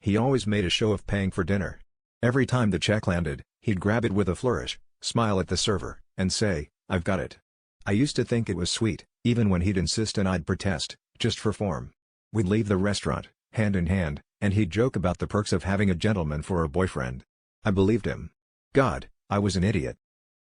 He always made a show of paying for dinner. Every time the check landed, he'd grab it with a flourish, smile at the server, and say, "I've got it." I used to think it was sweet, even when he'd insist and I'd protest, just for form. We'd leave the restaurant, hand in hand, and he'd joke about the perks of having a gentleman for a boyfriend. I believed him. God, I was an idiot.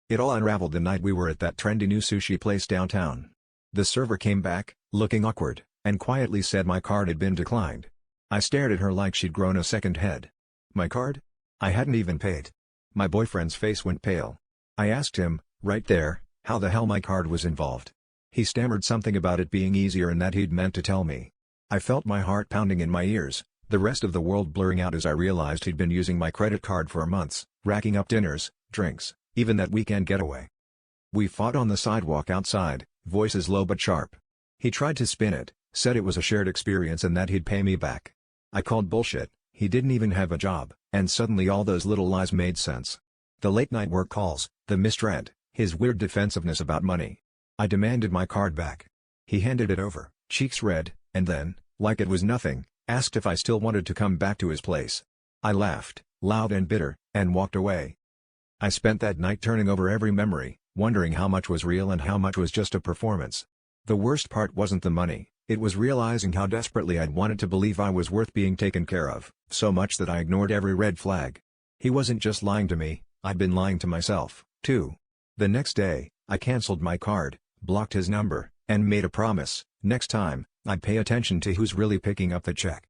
It all unraveled the night we were at that trendy new sushi place downtown. The server came back, looking awkward, and quietly said my card had been declined. I stared at her like she'd grown a second head. My card? I hadn't even paid. My boyfriend's face went pale. I asked him, right there, how the hell my card was involved. He stammered something about it being easier and that he'd meant to tell me. I felt my heart pounding in my ears, the rest of the world blurring out as I realized he'd been using my credit card for months, racking up dinners, drinks, even that weekend getaway. We fought on the sidewalk outside, voices low but sharp. He tried to spin it, said it was a shared experience and that he'd pay me back. I called bullshit, he didn't even have a job, and suddenly all those little lies made sense. The late-night work calls, the missed rent, his weird defensiveness about money. I demanded my card back. He handed it over, cheeks red, and then, like it was nothing, asked if I still wanted to come back to his place. I laughed, loud and bitter, and walked away. I spent that night turning over every memory, wondering how much was real and how much was just a performance. The worst part wasn't the money, it was realizing how desperately I'd wanted to believe I was worth being taken care of, so much that I ignored every red flag. He wasn't just lying to me, I'd been lying to myself, too. The next day, I canceled my card, blocked his number, and made a promise, next time, I'd pay attention to who's really picking up the check.